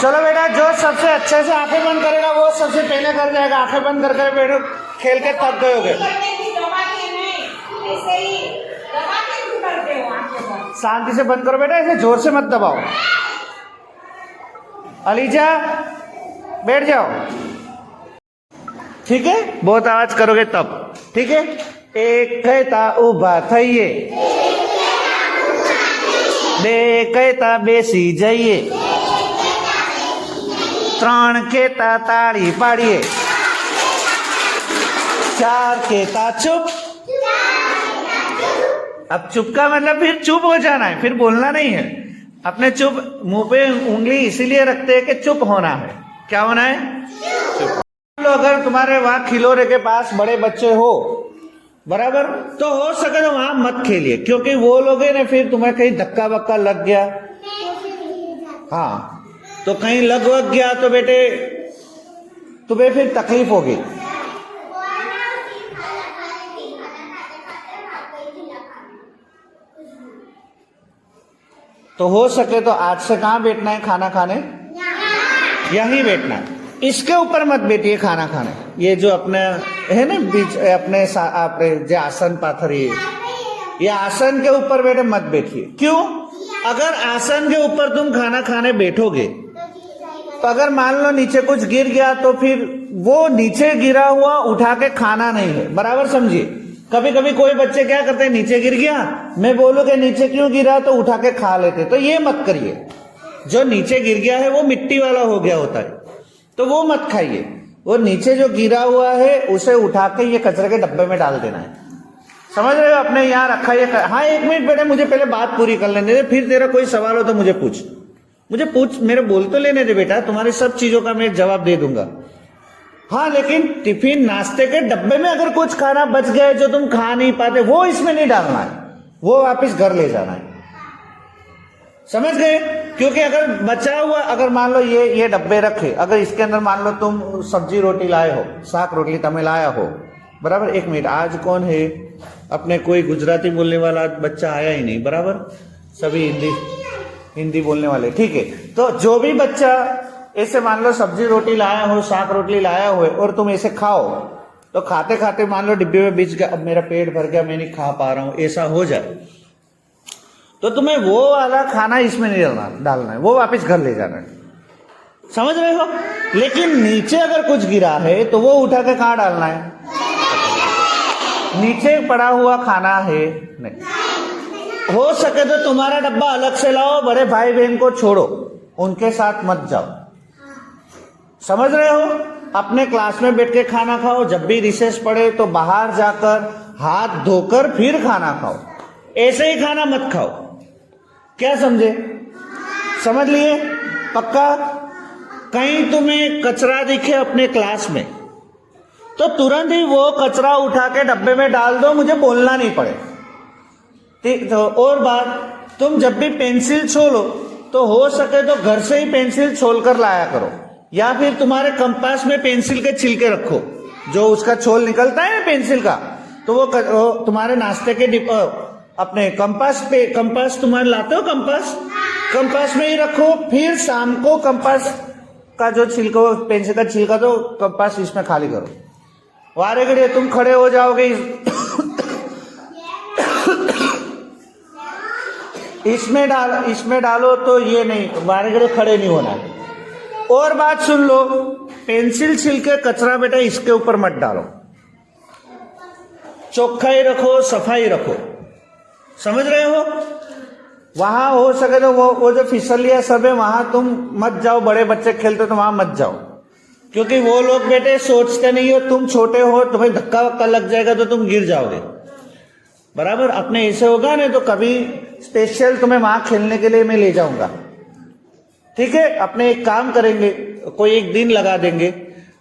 चलो बेटा, जो सबसे अच्छे से आंखें बंद करेगा वो सबसे पहले कर जाएगा। आंखें बंद करके बेटा खेल के थक गए होगे। शांति से बंद करो बेटा, ऐसे जोर से मत दबाओ। अलीजा बैठ जाओ, ठीक है? बहुत आवाज करोगे तब, ठीक है? एक कहता उभा थईए, बे कहता बेसी जाइए, त्रण कहता ताड़ी पाड़िए, चार कहता चुप। अब चुप का मतलब फिर चुप हो जाना है, फिर बोलना नहीं है। अपने चुप मुंह पे उंगली इसीलिए रखते हैं कि चुप होना है। क्या होना है? चुप। अगर तुम्हारे वहां खिलौने के पास बड़े बच्चे हो, बराबर, तो हो सके तो वहां मत खेलिए, क्योंकि वो लोग है ना, फिर तुम्हें कहीं धक्का वक्का लग गया, हाँ, तो कहीं लग वग गया तो बेटे तुम्हें फिर तकलीफ होगी। तो हो सके तो आज से कहाँ बैठना है खाना खाने? यहीं बैठना है। इसके ऊपर मत बैठिए खाना खाने। ये जो अपने है ना बीच अपने जो आसन पाथर, ये आसन के ऊपर बेटे मत बैठिए। क्यों? अगर आसन के ऊपर तुम खाना खाने बैठोगे तो अगर मान लो नीचे कुछ गिर गया तो फिर वो नीचे गिरा हुआ उठा के खाना नहीं है, बराबर समझिए। कभी कभी कोई बच्चे क्या करते हैं, नीचे गिर गया, मैं बोलूं कि नीचे क्यों गिरा, तो उठा के खा लेते। तो ये मत करिए। जो नीचे गिर गया है वो मिट्टी वाला हो गया होता है, तो वो मत खाइए। वो नीचे जो गिरा हुआ है उसे उठा के ये कचरे के डब्बे में डाल देना है। समझ रहे हो? अपने यहाँ रखा ये। हाँ, एक मिनट बेटे, मुझे पहले बात पूरी कर लेने दे, फिर तेरा कोई सवाल हो तो मुझे पूछ, मेरे बोल तो लेने दे बेटा। तुम्हारी सब चीजों का मैं जवाब दे दूंगा। हाँ, लेकिन टिफिन नाश्ते के डब्बे में अगर कुछ खाना बच गया है जो तुम खा नहीं पाते, वो इसमें नहीं डालना है, वो वापस घर ले जाना है। समझ गए? क्योंकि अगर बचा हुआ, अगर मान लो ये डब्बे रखे, अगर इसके अंदर मान लो तुम सब्जी रोटी लाए हो, शाक रोटली તમે लाया हो, बराबर। एक मिनट, आज कौन है अपने? कोई गुजराती बोलने वाला बच्चा आया ही नहीं, बराबर। सभी हिंदी बोलने वाले, ठीक है। तो जो भी बच्चा ऐसे मान लो सब्जी रोटी लाया हो, शाक रोटली लाया हो और तुम ऐसे खाओ, तो खाते खाते मान लो डिब्बे में बीच गया, अब मेरा पेट भर गया, मैं नहीं खा पा रहा हूं, ऐसा हो जाए, तो तुम्हें वो वाला खाना इसमें नहीं डालना है, वो वापस घर ले जाना है। समझ रहे हो? लेकिन नीचे अगर कुछ गिरा है तो वो उठा के कहाँ डालना है? नीचे पड़ा हुआ खाना है नहीं। हो सके तो तुम्हारा डब्बा अलग से लाओ, बड़े भाई बहन को छोड़ो, उनके साथ मत जाओ। समझ रहे हो? अपने क्लास में बैठ के खाना खाओ। जब भी रिसेस पड़े तो बाहर जाकर हाथ धोकर फिर खाना खाओ, ऐसे ही खाना मत खाओ। क्या समझे? समझ लिए? पक्का? कहीं तुम्हें कचरा दिखे अपने क्लास में तो तुरंत ही वो कचरा उठा के डब्बे में डाल दो, मुझे बोलना नहीं पड़े। तो और बात, तुम जब भी पेंसिल छोलो तो हो सके तो घर से ही पेंसिल छोल कर लाया करो, या फिर तुम्हारे कंपास में पेंसिल के छिलके रखो, जो उसका छोल निकलता है ना पेंसिल का, तो वो तुम्हारे नाश्ते के अपने कंपास तुम्हारे लाते हो, कंपास में ही रखो। फिर शाम को कंपास का जो छिलका, पेंसिल का छिलका, तो कंपास इसमें खाली करो। वारे घड़े तुम खड़े हो जाओगे इसमें डालो तो ये नहीं, वारे घड़े खड़े नहीं होना। और बात सुन लो, पेंसिल छिलके कचरा बेटा इसके ऊपर मत डालो। चौखाई रखो, सफाई रखो। समझ रहे हो? वहां हो सके तो वो जो फिसलिया सब है वहां तुम मत जाओ। बड़े बच्चे खेलते तो वहां मत जाओ, क्योंकि वो लोग बेटे सोचते नहीं हो, तुम छोटे हो, तुम्हें धक्का वक्का लग जाएगा तो तुम गिर जाओगे, बराबर। अपने ऐसे होगा नहीं तो कभी स्पेशल तुम्हें वहां खेलने के लिए मैं ले जाऊंगा, ठीक है? अपने एक काम करेंगे, कोई एक दिन लगा देंगे।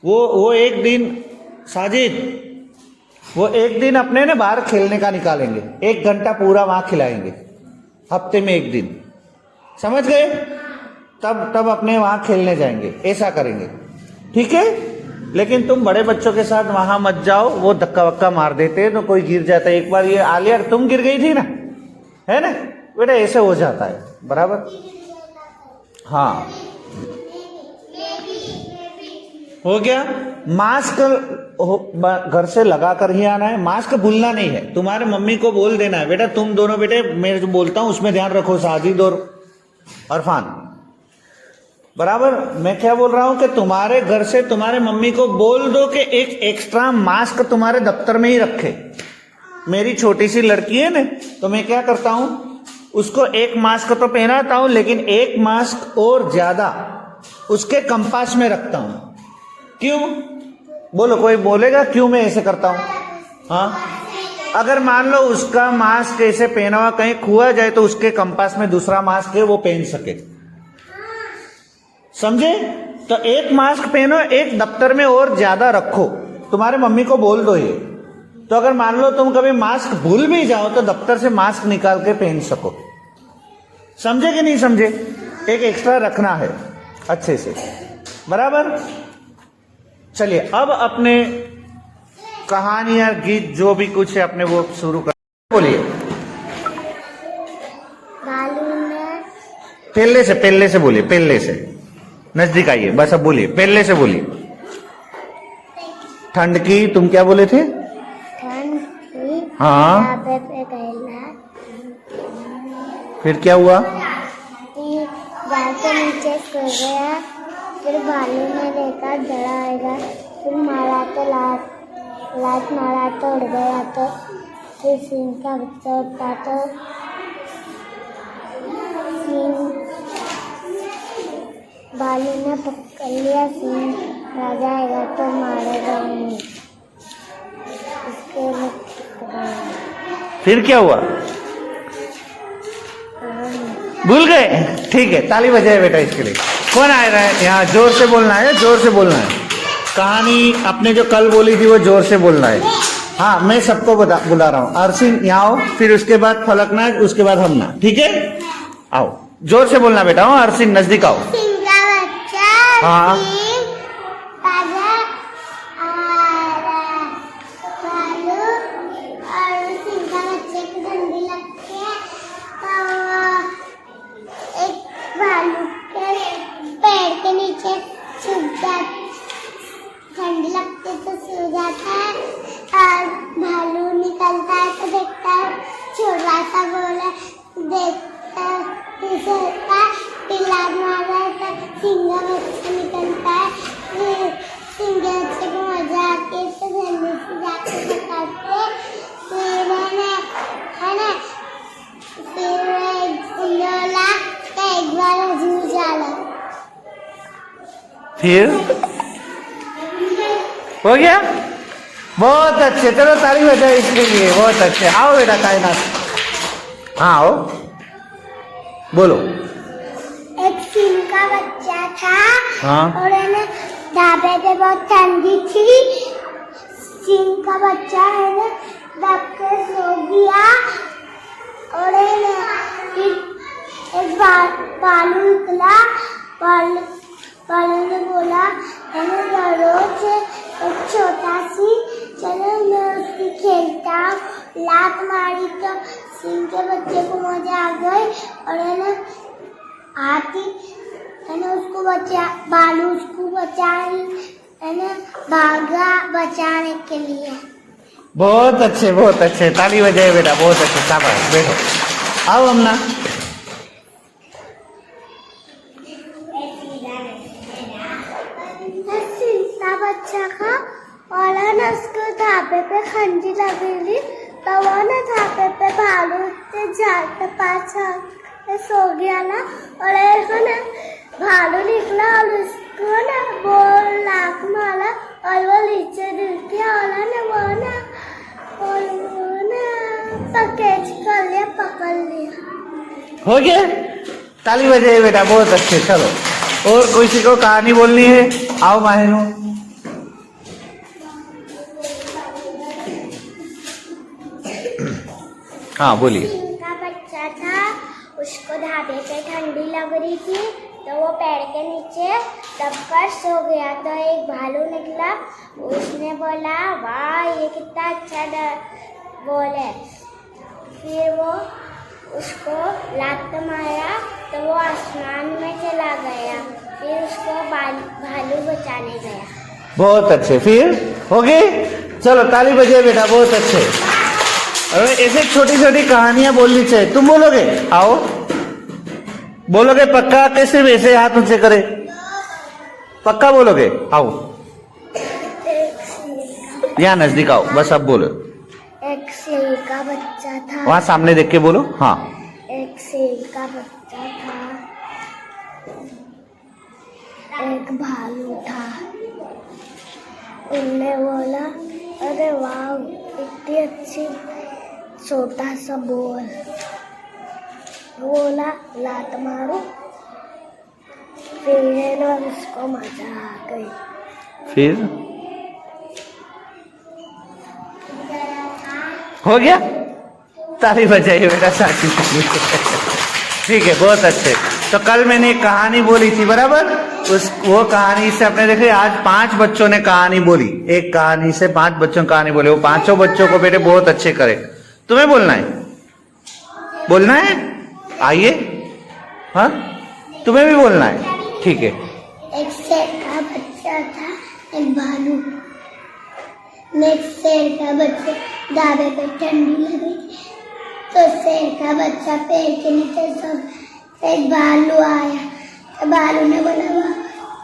वो एक दिन, साजिद, वो एक दिन अपने ने बाहर खेलने का निकालेंगे, 1 घंटा पूरा वहां खिलाएंगे, हफ्ते में 1 दिन। समझ गए? तब अपने वहां खेलने जाएंगे, ऐसा करेंगे, ठीक है? लेकिन तुम बड़े बच्चों के साथ वहां मत जाओ, वो धक्का वक्का मार देते हैं तो कोई गिर जाता है। एक बार ये आलिया तुम गिर गई थी ना, है ना बेटा? ऐसे हो जाता है, बराबर। हाँ, हो गया। मास्क घर से लगा कर ही आना है, मास्क भूलना नहीं है। तुम्हारे मम्मी को बोल देना है, बेटा तुम दोनों बेटे मैं जो बोलता हूं उसमें ध्यान रखो, साजिद और अरफान, बराबर। मैं क्या बोल रहा हूं कि तुम्हारे घर से तुम्हारे मम्मी को बोल दो कि एक एक्स्ट्रा मास्क तुम्हारे दफ्तर में ही रखे। मेरी छोटी सी लड़की है ना, तो मैं क्या करता हूं, उसको एक मास्क तो पहनाता हूं, लेकिन एक मास्क और ज्यादा उसके कंपास में रखता हूं। क्यों? बोलो, कोई बोलेगा क्यों मैं ऐसे करता हूं? हाँ, अगर मान लो उसका मास्क ऐसे पहना हुआ कहीं खुआ जाए तो उसके कंपास में दूसरा मास्क है, वो पहन सके, समझे? तो एक मास्क पहनो, एक दफ्तर में और ज्यादा रखो। तुम्हारे मम्मी को बोल दो ये। तो अगर मान लो तुम कभी मास्क भूल भी जाओ तो दफ्तर से मास्क निकाल के पहन सको। समझे कि नहीं समझे? एक एक्स्ट्रा रखना है अच्छे से, बराबर। चलिए अब अपने कहानियां, गीत जो भी कुछ है अपने वो शुरू कर। बोलिए, पहले से बोलिए, पहले से नजदीक आइए, बस अब बोलिए, पहले से बोलिए। ठंड की, तुम क्या बोले थे? ठंड की, हाँ, पे गैला, फिर क्या हुआ? बाल के नीचे सो गया, फिर भालू ने देखा डरा आएगा, फिर मारा तो लात मारा तो उड़ गया, तो फिर सिंह का बच्चा उठा तो भालू ने पकड़ लिया, सिंह राजा आएगा तो मारेगा नहीं। इसके फिर क्या हुआ? भूल गए? ठीक है, ताली बजाए बेटा इसके लिए। कौन आ रहा है यहाँ? जोर से बोलना है, जोर से बोलना है। कहानी आपने जो कल बोली थी वो जोर से बोलना है। हाँ, मैं सबको बुला रहा हूँ। अरसिन यहाँ आओ, फिर उसके बाद फलकनाज, उसके बाद हमना, ठीक है? आओ, जोर से बोलना बेटा। हाँ अरसिन, नजदीक आओ। हाँ, ठंडी लगती तो सो जाता है, और भालू निकलता है तो देखता है छोटा सा बोला, देखता है पिल्ला मार रहा है तो सिंह बच्चा निकलता है, फिर सिंह बच्चे को मजा आती है तो जल्दी से जाके बताते, फिर है ना फिर बोला तो एक बार जू जाला। फिर हो गया? बहुत अच्छे, चलो ताली बजाओ इसके लिए, बहुत अच्छे। आओ बेटा कायनात, हाँ आओ, बोलो। एक सिंह का बच्चा था, हाँ, और है ना ढाबे पे बहुत ठंडी थी, सिंह का बच्चा है ना दब के सो गया, और है ना फिर एक भालू निकला, भालू ने बोला है ना रोज एक छोटा सी, चलो मैं उसकी खेलता हूँ, लात मारी तो सिंह के बच्चे को मजा आ गई, और है ना हाथी है ना उसको भालू उसको है ना भागा बचाने के लिए। बहुत अच्छे, बहुत अच्छे, ताली बजाए बेटा, बहुत अच्छे। शाबाश, बैठो, आओ हमना। बच्चा का और है ना उसको ढाबे पे खंजी लगी, तो वो ना ढाबे पे भालू के झाड़ के पास सो गया ना, और है ना भालू निकला और उसको ना वो लात मारा, और वो नीचे गिर गया, और है ना वो ना पकड़ लिया। हो गया? ताली बजाइए बेटा, बहुत अच्छे। चलो, और किसी को कहानी बोलनी है? आओ माहिनू। हाँ बोलिए। सिंह का बच्चा था, उसको ढाबे पे ठंडी लग रही थी, तो वो पेड़ के नीचे दबकर सो गया, तो एक भालू निकला, उसने बोला वाह ये कितना अच्छा बोल है, फिर वो उसको लात मारा तो वो आसमान में चला गया, फिर उसको भालू बचाने गया। बहुत अच्छे। फिर हो गए? चलो ताली बजाइए बेटा, बहुत अच्छे। अरे ऐसे छोटी छोटी कहानियां बोलनी चाहिए। तुम बोलोगे? आओ बोलोगे पक्का? कैसे वैसे हाथ ऊंचे करे, पक्का बोलोगे? आओ यहाँ नजदीक आओ, बस अब बोलो। एक शेर का बच्चा था। वहां सामने देख के बोलो। हाँ। एक शेर का बच्चा था, एक भालू था। उनने बोला, अरे वाह इतनी अच्छी छोटा सा बॉल। बोला लात मारो, फिर ना उसको मजा आ गई। फिर हो गया? ताली बजाइए बेटा साथी। ठीक है, बहुत अच्छे। तो कल मैंने एक कहानी बोली थी, बराबर? वो कहानी से आपने देखे आज 5 बच्चों ने कहानी बोली। एक कहानी से 5 बच्चों ने कहानी बोली। वो 5 बच्चों को बेटे बहुत अच्छे करे। तुम्हें बोलना है? बोलना है? आइए। हाँ, तुम्हें भी बोलना है। ठीक है। एक शेर का बच्चा था, एक भालू। नेक्स्ट शेर का बच्चा दावे पे ठंडी लगी, तो शेर का बच्चा पेड़ के नीचे सब एक भालू आया। तो भालू ने बोला वाह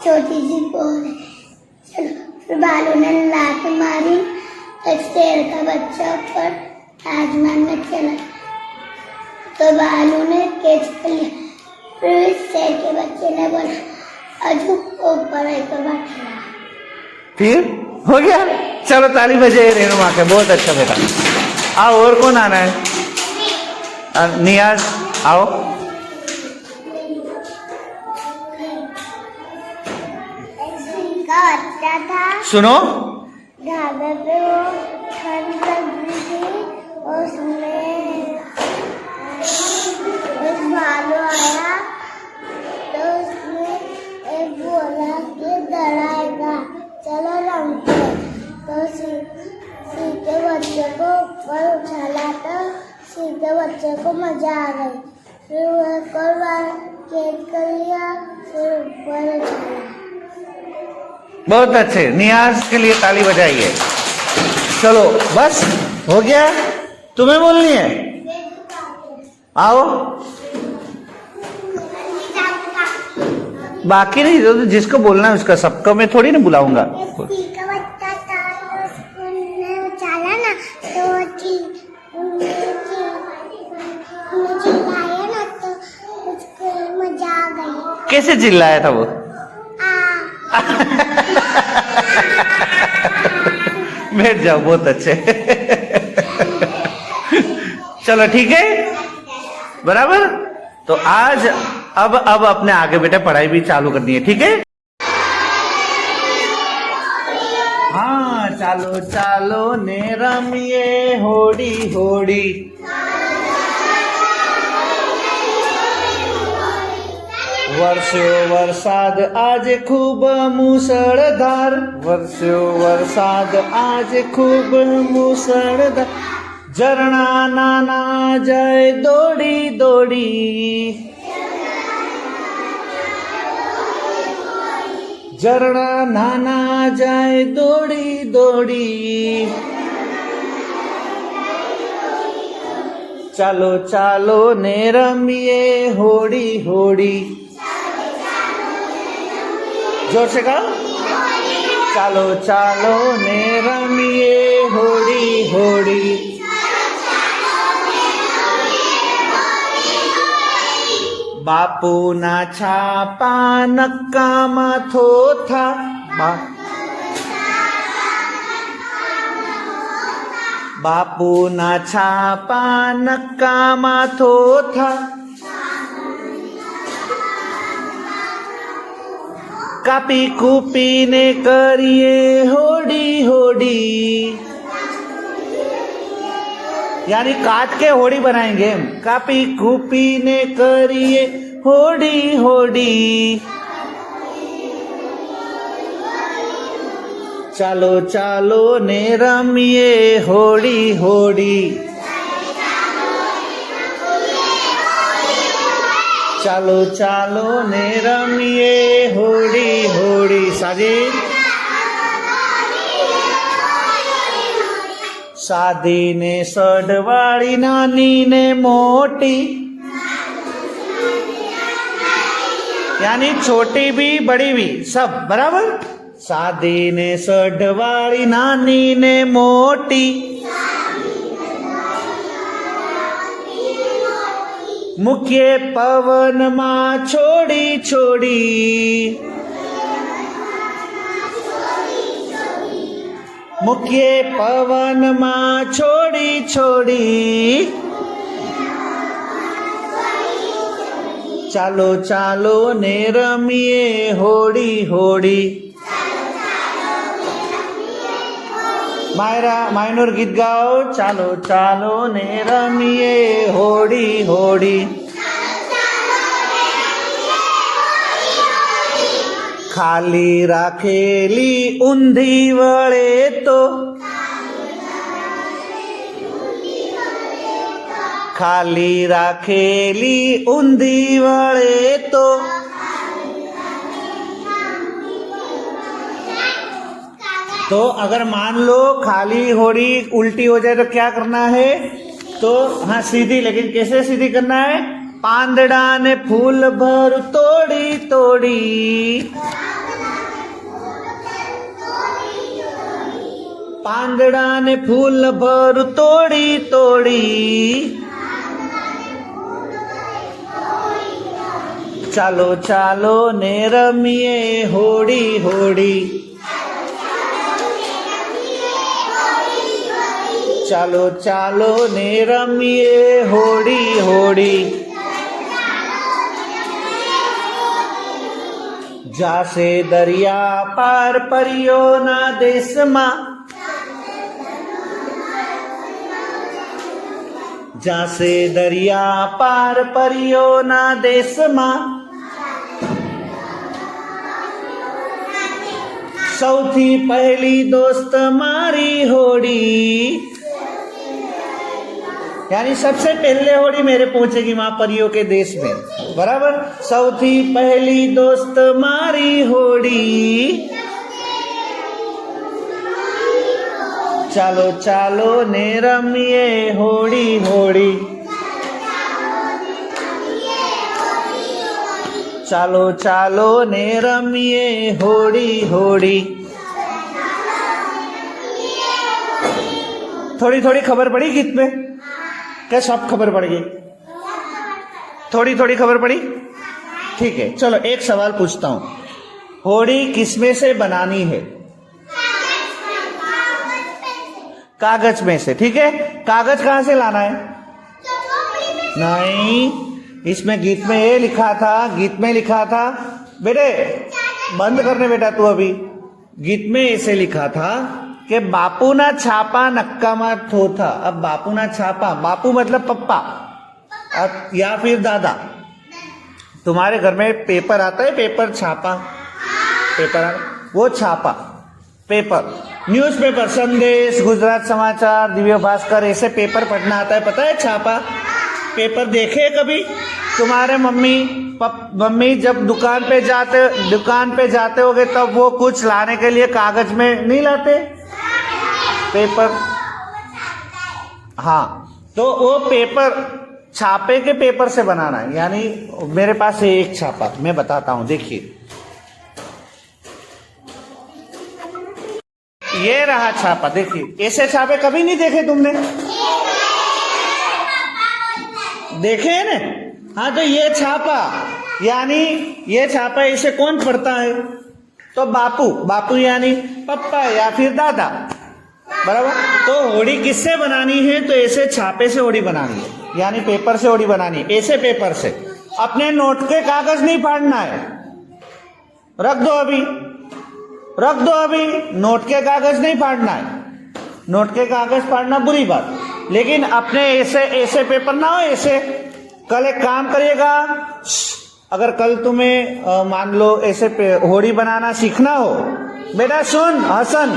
छोटी सी बॉल है, चलो। फिर भालू ने लात मारी, एक शेर का बच्चा ऊपर आसमान में चला, तो भालू ने कैच कर लिया। फिर शेर के बच्चे ने बोला अजू ऊपर एक बार खेला। फिर हो गया? चलो ताली बजाइए रेणु माँ के, बहुत अच्छा बेटा। आओ, और कौन आना है? नियाज आओ। का बच्चा था, सुनो। ढाबे पे वो ठंड लग रही थी, उसमें एक भालू आया, तो उसने एक बोला कि डराएगा, चलो रंगते। तो सीधे बच्चे को ऊपर उछाला, तो सीधे बच्चे को मजा आ गई। फिर वो एक और बार कैच कर लिया, फिर ऊपर उछाला। बहुत अच्छे। नियाज के लिए ताली बजाइए। चलो बस हो गया? तुम्हें बोलनी है? आओ। बाकी नहीं, तो जिसको बोलना है उसका, सबको मैं थोड़ी ना बुलाऊंगा। का बच्चा था, तो उसने उछाला ना, तो चिल्लाया ना, तो उसको मजा आ गई। कैसे चिल्लाया था वो? बैठ जाओ, बहुत अच्छे। चलो ठीक है, बराबर। तो आज अब अपने आगे बेटा पढ़ाई भी चालू करनी है, ठीक है? हाँ, चालो चालो ने रमिए होड़ी होड़ी। वर्षो वरसाद आज खूब मुसळधार, वर्षो वरसाद आज खूब मुसळधार, झरणा नाना जाए दौड़ी दौड़ी, झरणा नाना जाए दौड़ी दौड़ी। चालो चालो ने रमिए होड़ी होड़ी। जोर से कहो, चालो चालो ने रमिए होड़ी होड़ी। बापू ना छापा नक्कामा थोथा, बापू ना छापा नक्कामा थोथा, कापी कूपी ने करिए होड़ी होड़ी। यानी काट के होड़ी बनाएंगे हम। कापी कूपी ने करिए होड़ी होड़ी। चालो चालो ने रमिए होड़ी होड़ी। चालो चालो ने रमिए होड़ी होड़ी। साजिद सादी ने सडवाड़ी, नानी ने मोटी, यानी छोटी भी बड़ी भी सब बराबर। सादी ने सडवाड़ी, नानी ने मोटी, मुख्य पवन मां छोड़ी छोड़ी, मुख्य पवन मां छोड़ी छोड़ी, चालो चालो ने रमीए होड़ी होड़ी। मायनूर गीत गाओ। चालो चालो ने रमीए होड़ी होड़ी, खाली राखेली ऊंधी वळे तो, खाली राखेली ऊंधी वळे तो, तो अगर मान लो खाली होड़ी उल्टी हो जाए तो क्या करना है? तो हाँ सीधी, लेकिन कैसे सीधी करना है? पांदड़ा ने फूल भर तोड़ी तोड़ी, पांदड़ा ने फूल भर तोड़ी तोड़ी, चालो चालो ने रमीए होड़ी होड़ी, चालो चालो ने रमीए होड़ी होड़ी। जासे दरिया पार परियो ना देश मा, जासे दरिया पार परियो ना देश मा, सौथी पहली दोस्त मारी होड़ी, यानी सबसे पहले होड़ी मेरे पहुंचेगी मां परियों के देश में, बराबर। सौथी पहली दोस्त मारी होड़ी, चालो चालो ने रमीए होड़ी होड़ी, चालो चालो ने रमीए होड़ी होड़ी। थोड़ी थोड़ी खबर पड़ी गीत में? क्या सब खबर पड़ गई? थोड़ी थोड़ी खबर पड़ी? ठीक है, चलो एक सवाल पूछता हूं। होड़ी किसमें से बनानी है? कागज में से, ठीक है। कागज कहां से लाना है? नहीं, इसमें गीत में ये लिखा था, गीत में लिखा था बेटे, बंद करने बेटा तू अभी। गीत में ऐसे लिखा था कि बापू ना छापा नक्का मा थोथा। अब बापू ना छापा, बापू मतलब पप्पा अब या फिर दादा। तुम्हारे घर में पेपर आता है, पेपर छापा, पेपर वो छापा पेपर, न्यूज़पेपर, संदेश, गुजरात समाचार, दिव्य भास्कर, ऐसे पेपर पढ़ना आता है, पता है? छापा पेपर देखे कभी? तुम्हारे मम्मी जब दुकान पे जाते होगे तब वो कुछ लाने के लिए कागज में नहीं लाते पेपर? हाँ, तो वो पेपर छापे के पेपर से बनाना है। यानी मेरे पास है एक छापा, मैं बताता हूं, देखिए ये रहा छापा, देखिए। ऐसे छापे कभी नहीं देखे तुमने? देखे है ना? हाँ, तो ये छापा, यानी ये छापा इसे कौन पढ़ता है? तो बापू यानी पप्पा या फिर दादा, बराबर। तो होड़ी किससे बनानी है? तो ऐसे छापे से होड़ी बनानी है, यानी पेपर से होड़ी बनानी है, ऐसे पेपर से। अपने नोट के कागज नहीं फाड़ना है, रख दो अभी, नोट के कागज नहीं फाड़ना है। नोट के कागज फाड़ना बुरी बात, लेकिन अपने ऐसे पेपर ना हो, ऐसे। कल एक काम करिएगा, अगर कल तुम्हें मान लो ऐसे होड़ी बनाना सीखना हो, बेटा सुन हसन,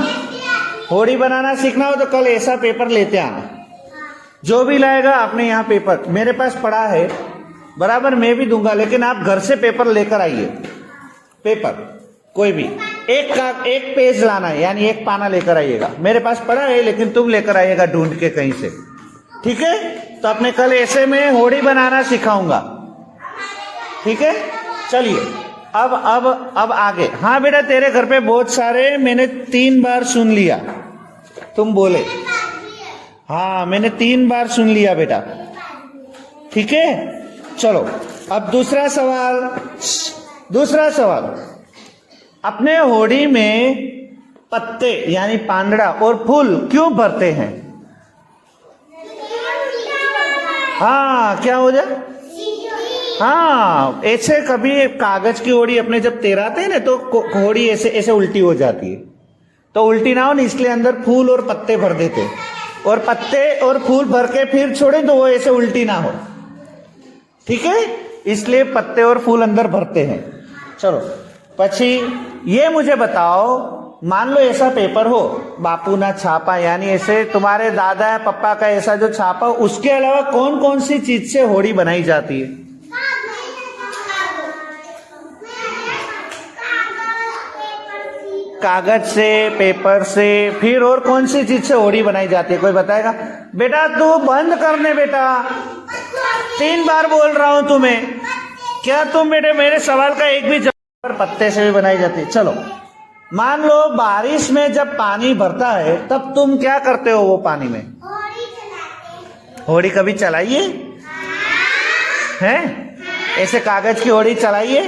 होड़ी बनाना सीखना हो तो कल ऐसा पेपर लेते आना। जो भी लाएगा अपने यहाँ पेपर, मेरे पास पड़ा है, बराबर, मैं भी दूंगा, लेकिन आप घर से पेपर लेकर आइए, पेपर कोई भी। एक पेज लाना है, यानी एक पाना लेकर आइएगा। मेरे पास पड़ा है लेकिन तुम लेकर आइएगा ढूंढ के कहीं से, ठीक है। तो अपने कल ऐसे में होड़ी बनाना सिखाऊंगा, ठीक है। चलिए अब आगे। हाँ बेटा, तेरे घर पे बहुत सारे, मैंने 3 बार सुन लिया तुम बोले। हाँ, मैंने 3 बार सुन लिया बेटा, ठीक है। चलो अब दूसरा सवाल। अपने होड़ी में पत्ते यानी पांदड़ा और फूल क्यों भरते हैं? हाँ, क्या हो जाए? हाँ, ऐसे कभी कागज की होड़ी अपने जब तेराते हैं ना तो होड़ी ऐसे उल्टी हो जाती है, तो उल्टी ना हो ना, इसलिए अंदर फूल और पत्ते भर देते, और पत्ते और फूल भर के फिर छोड़े तो वो ऐसे उल्टी ना हो, ठीक है। इसलिए पत्ते और फूल अंदर भरते हैं। चलो पछी ये मुझे बताओ, मान लो ऐसा पेपर हो, बापू ना छापा, यानी ऐसे तुम्हारे दादा या पप्पा का ऐसा जो छापा, उसके अलावा कौन कौन सी चीज से होड़ी बनाई जाती है? कागज से, पेपर से, फिर और कौन सी चीज से होड़ी बनाई जाती है? कोई बताएगा? बेटा तू बंद करने, बेटा 3 बार बोल रहा हूं तुम्हें, क्या तुम बेटे मेरे सवाल का एक भी जवाब? पत्ते से भी बनाई जाती है। चलो मान लो बारिश में जब पानी भरता है तब तुम क्या करते हो? वो पानी में होड़ी कभी चलाइए हैं? ऐसे कागज की होड़ी चलाइए,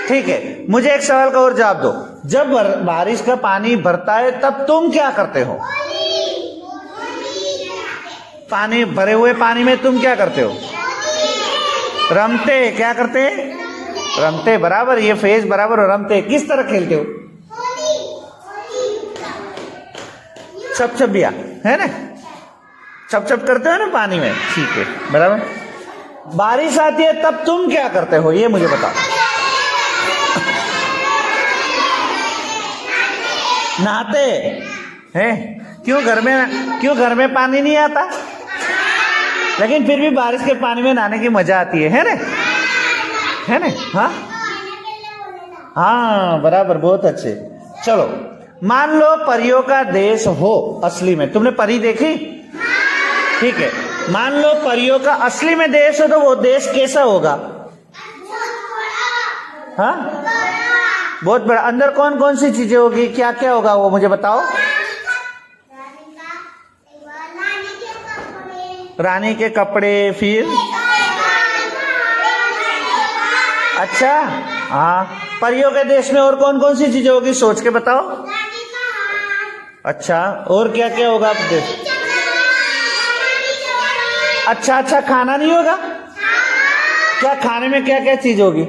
ठीक है। मुझे एक सवाल का और जवाब दो, जब बारिश का पानी भरता है तब तुम क्या करते हो? पानी भरे हुए पानी में तुम क्या करते हो? रमते। क्या करते? रमते, बराबर, ये फेज बराबर। रमते किस तरह खेलते हो? छप छपिया है ना, छप छप करते हो ना पानी में, ठीक है, बराबर। बारिश आती है तब तुम क्या करते हो, ये मुझे बताओ। नहाते हैं? क्यों घर में पानी नहीं आता? लेकिन फिर भी बारिश के पानी में नहाने की मजा आती है ना, है ना? हाँ बराबर, बहुत अच्छे। चलो मान लो परियों का देश हो असली में, तुमने परी देखी? ठीक है, मान लो परियों का असली में देश हो, तो वो देश कैसा होगा? हाँ, बहुत बड़ा। अंदर कौन कौन सी चीजें होगी, क्या क्या होगा वो मुझे बताओ। रानी के कपड़े, फिर अच्छा, हाँ, परियों के देश में और कौन कौन सी चीजें होगी, सोच के बताओ। अच्छा, और क्या क्या होगा आप देश? अच्छा, खाना नहीं होगा क्या? खाने में क्या क्या चीज होगी?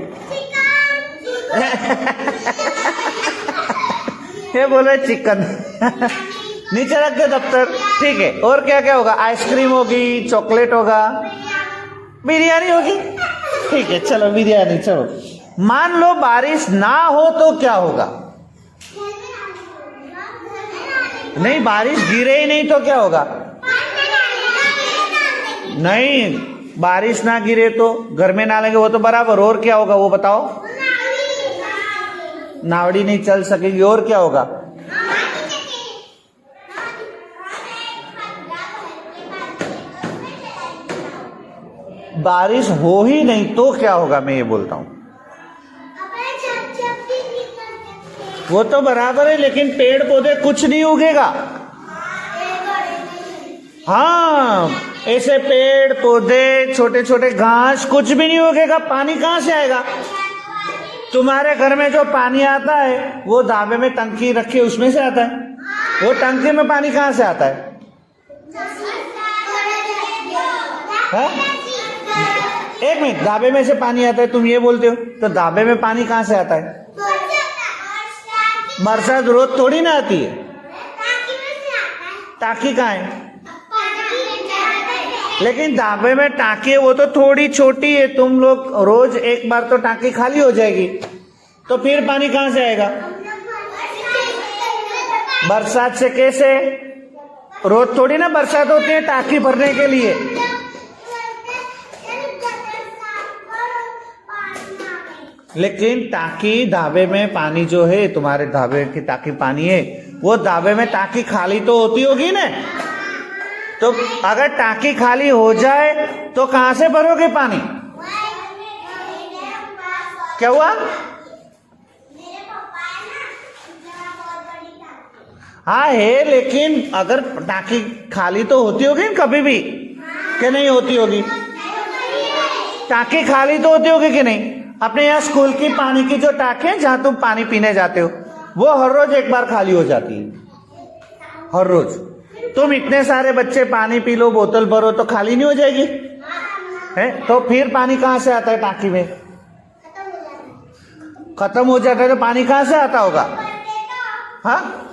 ये बोले चिकन। नीचे रख दे दफ्तर, ठीक है। और क्या क्या होगा? आइसक्रीम होगी, चॉकलेट होगा, बिरयानी होगी, ठीक है, चलो बिरयानी। चलो मान लो बारिश ना हो तो क्या होगा? नहीं, बारिश गिरे ही नहीं तो क्या होगा? नहीं, बारिश ना गिरे तो घर में ना लगे, वो तो बराबर। और क्या होगा वो बताओ? नावड़ी नहीं चल सकेगी। और क्या होगा? बारिश हो ही नहीं तो क्या होगा, मैं ये बोलता हूं। वो तो बराबर है, लेकिन पेड़ पौधे कुछ नहीं उगेगा। हाँ, ऐसे पेड़ पौधे, छोटे छोटे घास, कुछ भी नहीं उगेगा। पानी कहां से आएगा? तुम्हारे घर में जो पानी आता है वो धाबे में टंकी रखी है उसमें से आता है। वो टंकी में पानी कहां से आता है? हाँ? एक मिनट, धाबे में से पानी आता है तुम ये बोलते हो, तो धाबे में पानी कहां से आता है? बरसात रोज थोड़ी ना आती है। टाकी कहाँ है? लेकिन धाबे में टाकी है, वो तो थोड़ी छोटी है, तुम लोग रोज एक बार तो टाकी खाली हो जाएगी, तो फिर पानी कहां से आएगा? बरसात से। कैसे? रोज थोड़ी ना बरसात होती है टाकी भरने के लिए। लेकिन टाकी ढाबे में पानी जो है, तुम्हारे ढाबे की टाकी पानी है, वो ढाबे में टाकी खाली तो होती होगी ना। तो अगर टाकी खाली हो जाए तो कहां से भरोगे पानी? क्या हुआ? हाँ है, लेकिन अगर टाकी खाली तो होती होगी ना कभी भी, कि नहीं होती होगी? टाकी खाली तो होती होगी कि नहीं? अपने यहाँ स्कूल की पानी की जो टाकी है जहां तुम पानी पीने जाते हो, वो हर रोज एक बार खाली हो जाती है। हर रोज तुम इतने सारे बच्चे पानी पी लो, बोतल भरो, तो खाली नहीं हो जाएगी है? तो फिर पानी कहां से आता है टाकी में? खत्म हो जाता है तो पानी कहां से आता होगा? हाँ,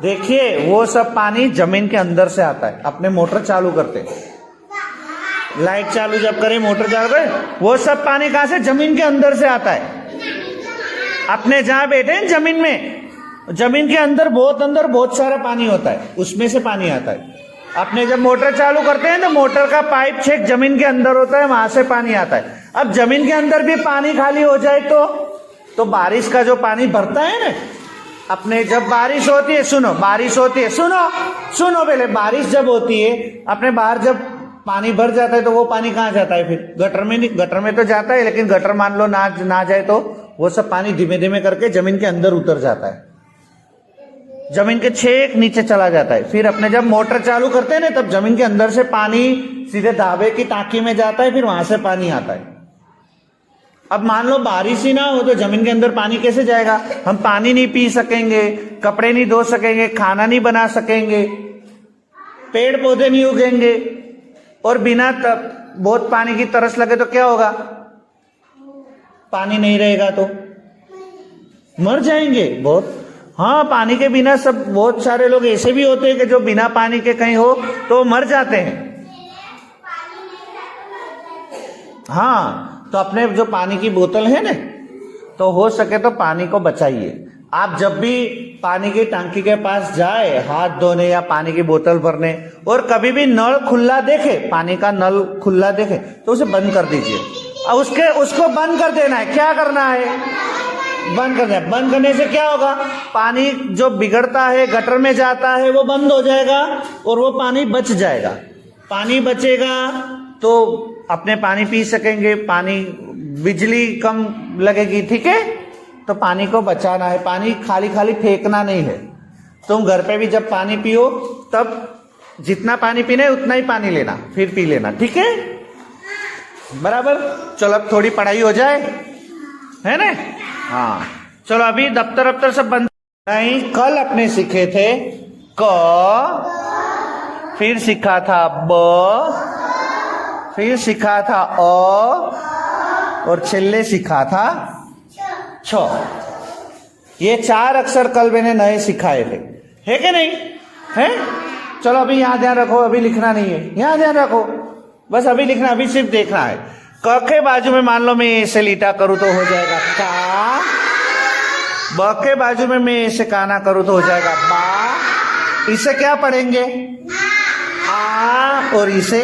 देखिए वो सब पानी जमीन के अंदर से आता है। अपने मोटर चालू करते, लाइट चालू जब करें, मोटर चालू करें, वो सब पानी कहां से? जमीन के अंदर से आता है। अपने जहां बैठे हैं जमीन में, जमीन के अंदर बहुत सारा पानी होता है, उसमें से पानी आता है। अपने जब मोटर चालू करते हैं तो मोटर का पाइप छेक जमीन के अंदर होता है, वहां से पानी आता है। अब जमीन के अंदर भी पानी खाली हो जाए तो बारिश का जो पानी भरता है ना, अपने जब बारिश होती है, बारिश होती है, सुनो पहले, बारिश जब होती है, अपने बाहर जब पानी भर जाता है तो वो पानी कहाँ जाता है फिर? गटर में नहीं, गटर में तो जाता है, लेकिन गटर मान लो ना जाए तो वो सब पानी धीमे धीमे करके जमीन के अंदर उतर जाता है, जमीन के छेक नीचे चला जाता है। फिर अपने जब मोटर चालू करते हैं ना, तब जमीन के अंदर से पानी सीधे ढाबे की टाकी में जाता है, फिर वहां से पानी आता है। अब मान लो बारिश ही ना हो तो जमीन के अंदर पानी कैसे जाएगा? हम पानी नहीं पी सकेंगे, कपड़े नहीं धो सकेंगे, खाना नहीं बना सकेंगे, पेड़ पौधे नहीं उगेंगे, और बिना बहुत पानी की तरस लगे तो क्या होगा? पानी नहीं रहेगा तो मर जाएंगे बहुत। हाँ, पानी के बिना सब, बहुत सारे लोग ऐसे भी होते हैं कि जो बिना पानी के कहीं हो तो मर जाते हैं। हाँ, तो अपने जो पानी की बोतल है ना, तो हो सके तो पानी को बचाइए। आप जब भी पानी की टंकी के पास जाए हाथ धोने या पानी की बोतल भरने, और कभी भी नल खुला देखे, पानी का नल खुला देखे, तो उसे बंद कर दीजिए। अब उसको बंद कर देना है। क्या करना है? बंद करना है। बंद करने से क्या होगा? पानी जो बिगड़ता है, गटर में जाता है, वो बंद हो जाएगा और वो पानी बच जाएगा। पानी बचेगा तो अपने पानी पी सकेंगे, पानी, बिजली कम लगेगी। ठीक है, तो पानी को बचाना है, पानी खाली खाली फेंकना नहीं है। तुम घर पे भी जब पानी पियो तब जितना पानी पीना है उतना ही पानी लेना, फिर पी लेना। ठीक है, बराबर। चलो अब थोड़ी पढ़ाई हो जाए, है ना? हाँ, चलो अभी दफ्तर सब बंद नहीं। कल अपने सीखे थे क, फिर सीखा था ब, फिर सीखा था अ, और छेल्ले सीखा था छ। ये 4 अक्षर कल मैंने नए सिखाए थे, है कि नहीं? है? चलो अभी यहाँ ध्यान रखो, अभी लिखना नहीं है, यहाँ ध्यान रखो, बस अभी लिखना, अभी सिर्फ देखना है। क के बाजू में मान लो मैं ऐसे लीटा करूं तो हो जाएगा का, ब के बाजू में मैं ऐसे काना करूं तो हो जाएगा बा। इसे क्या पढ़ेंगे? आ, और इसे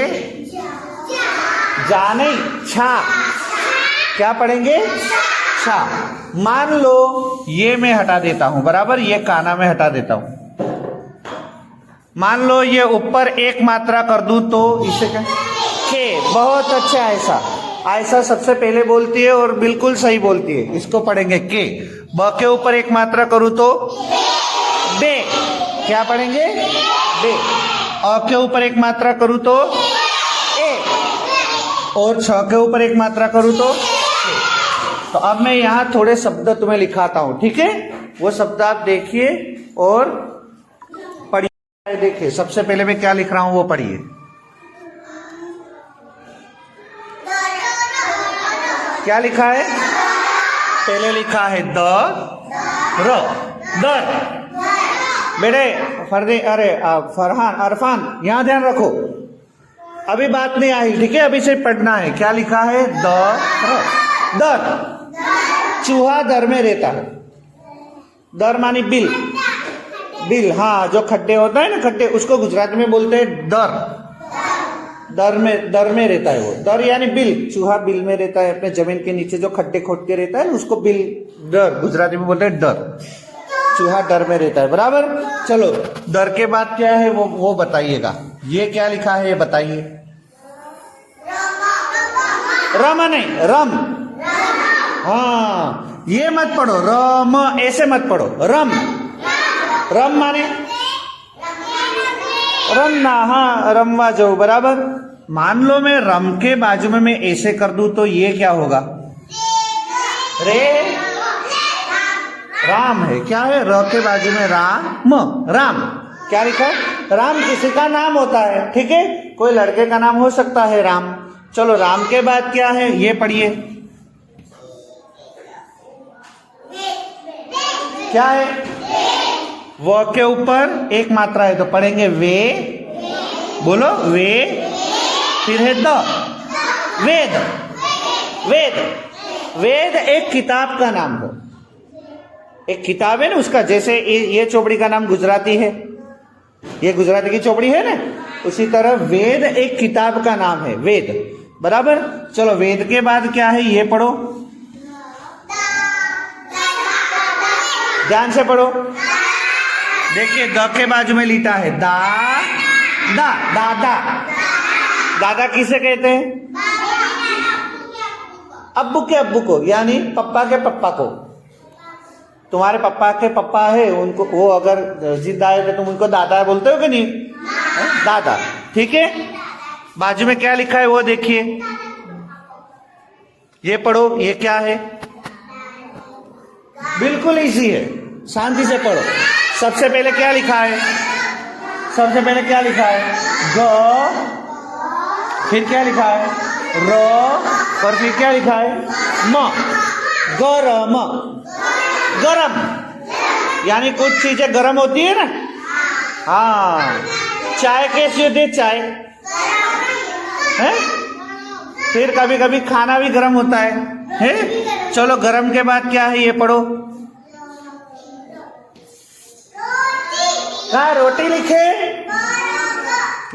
जा नहीं, छा। क्या पढ़ेंगे? छा। मान लो ये मैं हटा देता हूं, बराबर, ये काना में हटा देता हूं। मान लो ये ऊपर एक मात्रा कर दूं तो इसे क्या? के। बहुत अच्छा, ऐसा सबसे पहले बोलती है और बिल्कुल सही बोलती है, इसको पढ़ेंगे के। ब के ऊपर एक मात्रा करूं तो बे। क्या पढ़ेंगे? बे। अ के ऊपर एक मात्रा करूं तो ए, और छ के ऊपर एक मात्रा करूं तो ए। तो अब मैं यहाँ थोड़े शब्द तुम्हें लिखाता हूं, ठीक है? वो शब्द आप देखिए और पढ़िए। देखिए सबसे पहले मैं क्या लिख रहा हूं वो पढ़िए। क्या लिखा है? पहले लिखा है द र, दर। बेटे फरहान, अरफान, यहां ध्यान रखो, अभी बात नहीं आई, ठीक है? अभी से पढ़ना है। क्या लिखा है? द र, दर। चूहा दर में रहता है। दर मानी बिल, बिल। हाँ, जो खड्डे होता है ना, खड्डे, उसको गुजराती में बोलते हैं दर। दर में रहता है वो। दर यानी बिल, चूहा बिल में रहता है, अपने जमीन के नीचे जो खड्डे खोद के रहता है ना उसको बिल, डर गुजराती में बोलते हैं डर। चूहा डर में रहता है, बराबर। चलो डर के बाद क्या है वो बताइएगा। ये क्या लिखा है ये बताइए। रम नहीं, रम। हाँ, ये मत पढ़ो, रम ऐसे मत पढ़ो, रम। रम माने रमना, हाँ रमवा जाओ, बराबर। मान लो मैं रम के बाजू में मैं ऐसे कर दूं तो ये क्या होगा? रे राम है, क्या है? र के बाजू में राम, राम क्या लिखा है? राम किसी का नाम होता है, ठीक है, कोई लड़के का नाम हो सकता है राम। चलो राम के बाद क्या है ये पढ़िए, क्या है? व के ऊपर एक मात्रा है तो पढ़ेंगे वे, बोलो वे, फिर है द, वेद। वेद, वेद एक किताब का नाम हो, एक किताब है ना उसका, जैसे ये चौपड़ी का नाम गुजराती है, ये गुजराती की चौपड़ी है ना, उसी तरह वेद एक किताब का नाम है, वेद, बराबर। चलो वेद के बाद क्या है ये पढ़ो, ध्यान से पढ़ो। देखिए द के बाजू में लिखा है दा, दा, दादा। दादा किसे कहते हैं? अब्बू के अब्बू को, यानी पप्पा के पप्पा को। तुम्हारे पप्पा के पप्पा है, उनको वो अगर जिंदा है तो तुम उनको दादा बोलते हो कि नहीं? दादा, ठीक है। बाजू में क्या लिखा है वो देखिए, ये पढ़ो, ये क्या है? बिल्कुल इजी है, शांति से पढ़ो। सबसे पहले क्या लिखा है? सबसे पहले क्या लिखा है? ग, फिर क्या लिखा है? र, और फिर क्या लिखा है? म। गरम, गरम यानी कुछ चीजें गरम होती है ना। हाँ, चाय कैसी होती है? चाय है, फिर कभी कभी खाना भी गरम होता है? चलो गरम के बाद क्या है ये पढ़ो। कहाँ रोटी लिखे?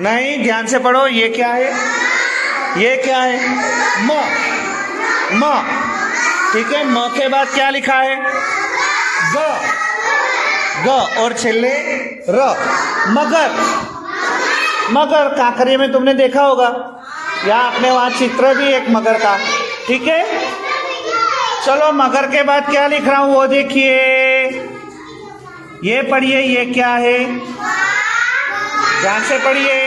नहीं, ध्यान से पढ़ो, ये क्या है? ये क्या है? म, म, ठीक है। म के बाद क्या लिखा है? ग, ग, और छेले र, मगर। मगर काकरे में तुमने देखा होगा, या अपने वहां चित्र भी एक मगर का, ठीक है। चलो मगर के बाद क्या लिख रहा हूं वो देखिए, ये पढ़िए, ये क्या है? ध्यान से पढ़िए।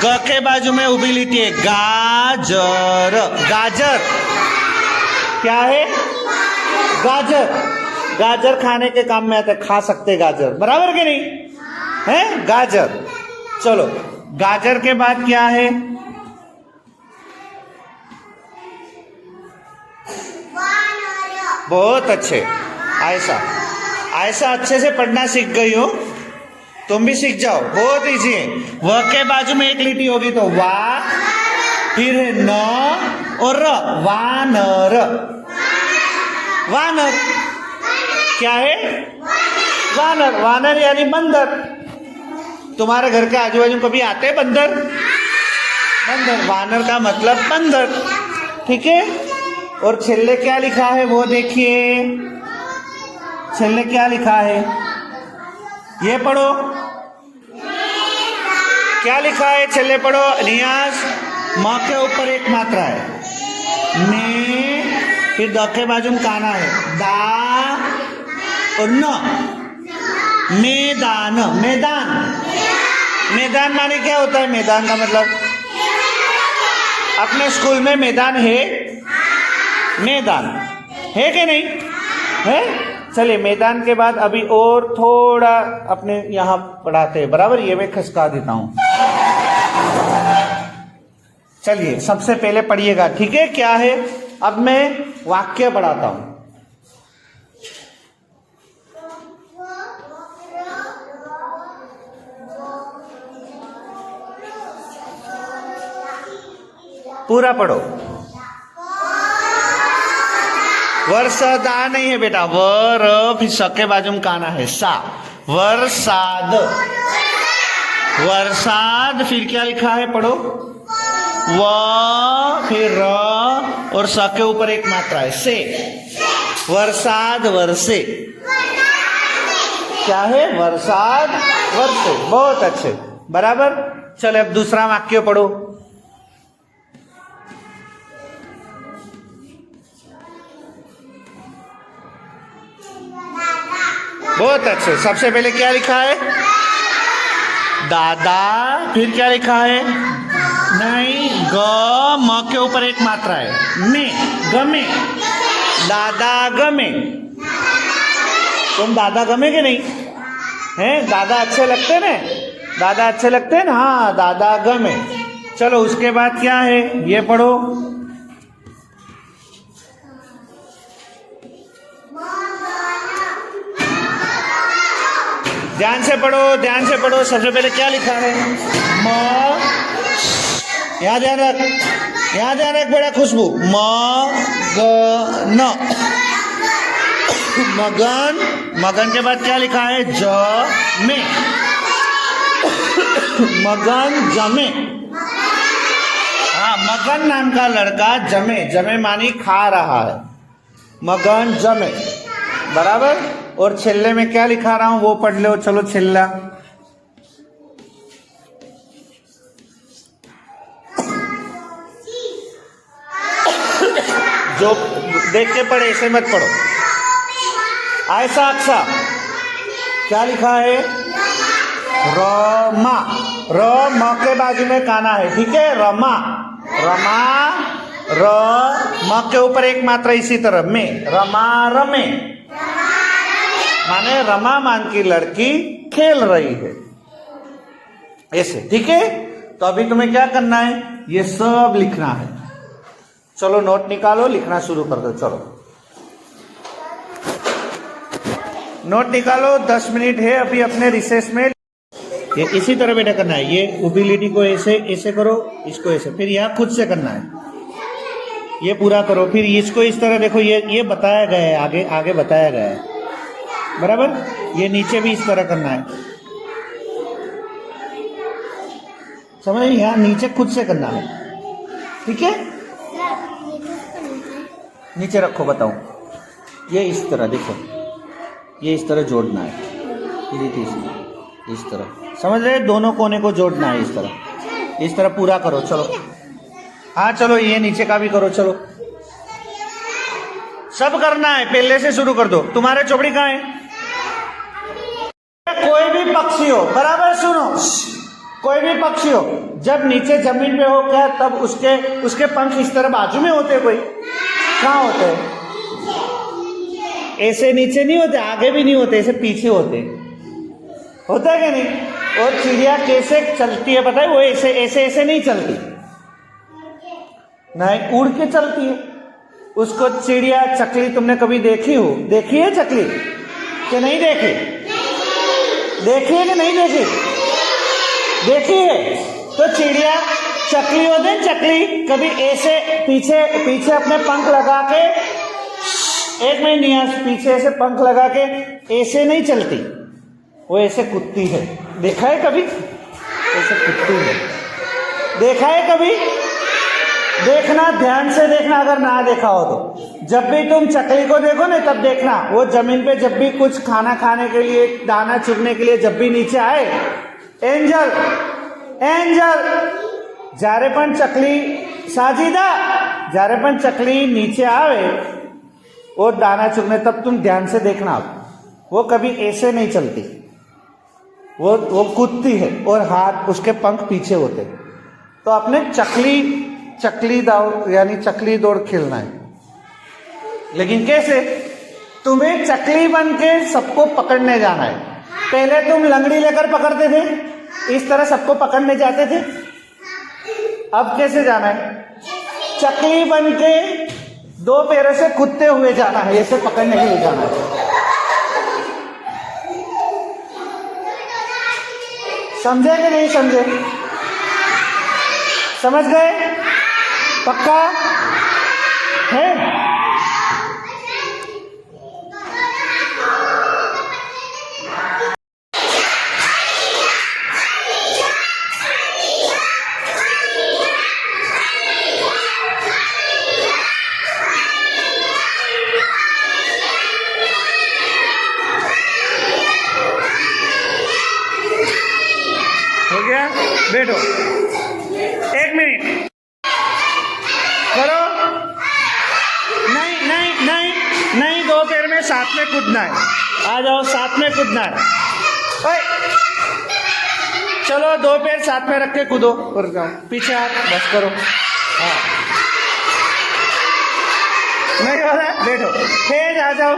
ग के बाजू में उभी लिखी है गाजर, गाजर क्या है? गाजर, गाजर खाने के काम में आते, खा सकते गाजर, बराबर के नहीं है? गाजर। चलो गाजर के बाद क्या है? बहुत अच्छे, ऐसा ऐसा अच्छे से पढ़ना सीख गई हो, तुम भी सीख जाओ, बहुत इजी है। व के बाजू में एक लिटी होगी तो वा, फिर है न और र, वानर। वानर क्या है? वानर, वानर यानी बंदर। तुम्हारे घर के आजू बाजू कभी आते हैं बंदर? बंदर, वानर का मतलब बंदर, ठीक है। और छेल्ले क्या लिखा है वो देखिए, छेल्ले क्या लिखा है ये पढ़ो, क्या लिखा है? छेल्ले पढ़ो नियाज। म के ऊपर एक मात्रा है, ने, फिर द के बाजू में काना है, दा और न, मैदान। मैदान, मैदान माने क्या होता है? मैदान का मतलब, अपने स्कूल में मैदान है? मैदान है कि नहीं है? चलिए मैदान के बाद अभी और थोड़ा अपने यहाँ पढ़ाते हैं, बराबर। ये मैं खसका देता हूँ। चलिए सबसे पहले पढ़िएगा, ठीक है? क्या है? अब मैं वाक्य पढ़ाता हूँ। पूरा पढ़ो। वर्षदा नहीं है बेटा, वर, फिर स के बाजू में काना है सा, वरसाद, वरसाद, फिर क्या लिखा है पढ़ो, व, फिर र और स के ऊपर एक मात्रा है से, वरसाद वर्षे। क्या है, वरसाद वर्षे। बहुत अच्छे, बराबर। चलो अब दूसरा वाक्य पढ़ो। बहुत अच्छे। सबसे पहले क्या लिखा है, दादा, फिर क्या लिखा है, नहीं, ग, म के ऊपर एक मात्रा है, में, गमे, दादा गमे। तुम दादा गमे के नहीं हैं, दादा अच्छे लगते ना, दादा अच्छे लगते हैं ना, हाँ, दादा गमे। चलो उसके बाद क्या है, ये पढ़ो। ध्यान से पढ़ो, ध्यान से पढ़ो। सबसे पहले क्या लिखा है, म, यहाँ ध्यान रख, यहाँ ध्यान रख बेटा खुशबू, म, ग, न, मगन, मगन के बाद क्या लिखा है, ज, में, मगन जमे। हाँ, मगन नाम का लड़का जमे, जमे मानी खा रहा है, मगन जमे, बराबर। और छिल्ले में क्या लिखा रहा हूं वो पढ़ लो। चलो छिल्ला, जो देख के पढ़े ऐसे मत पढ़ो, ऐसा अक्सा। क्या लिखा है, रमा, र, म के बाजू में काना है, ठीक है, रमा, रमा, र, म के ऊपर एक मात्रा इसी तरह में, रमा रमे, माने रमा मान की लड़की खेल रही है, ऐसे, ठीक है। तो अभी तुम्हें क्या करना है, ये सब लिखना है। चलो नोट निकालो, लिखना शुरू कर दो। चलो नोट निकालो, 10 मिनट है अभी अपने रिसेस में। ये इसी तरह बेटा करना है, ये उबिलिटी को ऐसे ऐसे करो, इसको ऐसे, फिर यहाँ खुद से करना है, ये पूरा करो, फिर इसको इस तरह देखो, ये बताया गया है, आगे आगे बताया गया है, बराबर। ये नीचे भी इस तरह करना है, समझ, यहाँ नीचे खुद से करना है, ठीक है। नीचे रखो, बताओ, ये इस तरह देखो, ये इस तरह जोड़ना है, इस तरह, समझ रहे, दोनों कोने को जोड़ना है, इस तरह पूरा करो। चलो हाँ, चलो ये नीचे का भी करो, चलो सब करना है, पहले से शुरू कर दो। तुम्हारे चौपड़ी कहाँ है, कोई भी पक्षी हो, बराबर सुनो, कोई भी पक्षी हो, जब नीचे जमीन पे हो क्या, तब उसके पंख इस तरह बाजू में होते, कोई कहाँ होते हैं, ऐसे नीचे नहीं होते, आगे भी नहीं होते, ऐसे पीछे होते है कि नहीं। और चिड़िया कैसे चलती है पता है, वो ऐसे ऐसे ऐसे नहीं चलती, नहीं, उड़ के चलती है। उसको चिड़िया, चकली तुमने कभी देखी है चकली कि नहीं देखी, देखी है कि नहीं देखी, देखी है। तो चिड़िया, चकली होते हैं, चकली कभी ऐसे पीछे पीछे अपने पंख लगा के, एक मिनट नहीं, पीछे ऐसे पंख लगा के ऐसे नहीं चलती, वो ऐसे कूदती है, देखा है कभी, ऐसे कूदती है, देखा है कभी, देखना, ध्यान से देखना, अगर ना देखा हो तो। जब भी तुम चकली को देखो ना, तब देखना, वो जमीन पे जब भी कुछ खाना खाने के लिए, दाना चुगने के लिए जब भी नीचे आए, एंजल एंजल, जारे पण चकली साजीदा, जारे पण चकली नीचे आवे और दाना चुगने, तब तुम ध्यान से देखना, वो कभी ऐसे नहीं चलती, वो कूदती है और हाथ, उसके पंख पीछे होते। तो अपने चकली दौड़, यानी चकली दौड़ खेलना है। लेकिन कैसे, तुम्हें चकली बन के सबको पकड़ने जाना है। पहले तुम लंगड़ी लेकर पकड़ते थे, इस तरह सबको पकड़ने जाते थे, अब कैसे जाना है, चकली बन के 2 पैरों से कूदते हुए जाना है, ऐसे पकड़ने के लिए जाना है। समझे कि नहीं समझे, समझ गए, पक्का है। बैठो, 1 मिनट करो। नहीं नहीं नहीं नहीं, 2 पैर में साथ में कूदना है। आ जाओ, साथ में कूदना है। ओए, चलो 2 पैर साथ में रख के कूदो। और जाओ पीछे हाथ, बस करो। हाँ, नहीं हो रहा, बैठो, तेज आ जाओ।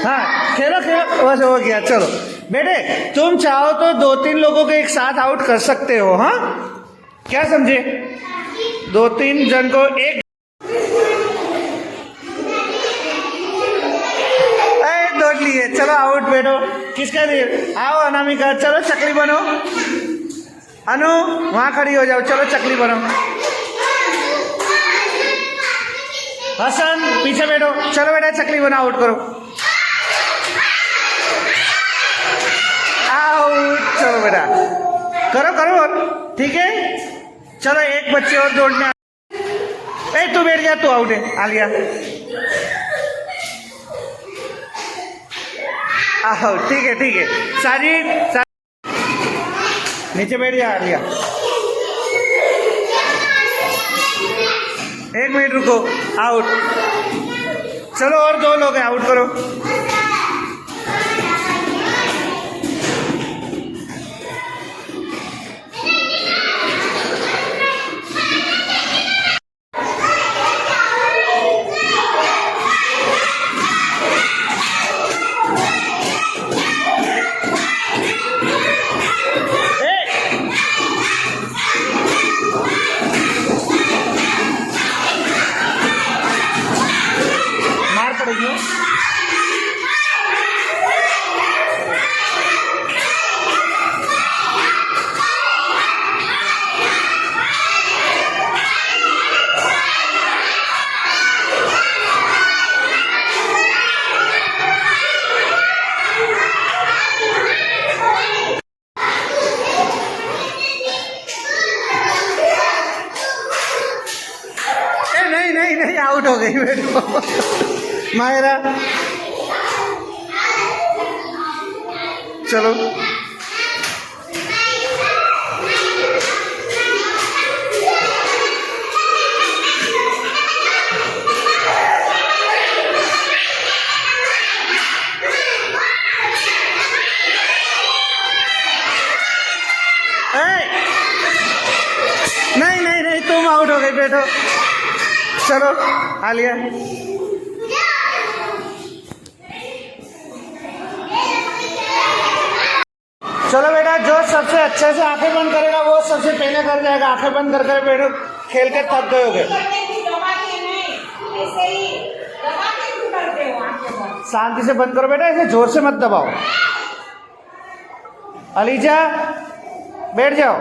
हाँ, खेलो खेलो, बस हो गया। चलो बेटे, तुम चाहो तो 2-3 लोगों को एक साथ आउट कर सकते हो। हाँ, क्या समझे? 2-3 जन को एक दौड़ लिए। चलो आउट। बैठो, किसका लिए? आओ अनामिका, चलो चकली बनो। अनु वहां खड़ी हो जाओ, चलो चकली बनो। हसन पीछे बैठो, चलो बेटा चकली बनो, आउट करो। आउट, चलो बेटा करो करो, ठीक है। चलो एक बच्चे और दौड़ने। ए तू बैठ गया, तू आउट है। आलिया आओ, ठीक है ठीक है। साजिद नीचे बैठ जा। आलिया 1 मिनट रुको, आउट। चलो और 2 लोग हैं, आउट करो। मार पड़ेगी। नहीं नहीं नहीं, आउट हो गई बेटो। मायरा चलो, नहीं नहीं नहीं, तुम आउट हो गई बेटो। चलो आलिया, चलो बेटा, जो सबसे अच्छे से आंखें बंद करेगा वो सबसे पहले कर जाएगा। आंखें बंद कर कर बैठो, खेल के थक गए होगे। शांति से बंद करो बेटा, ऐसे जोर से मत दबाओ। अलीजा बैठ जाओ।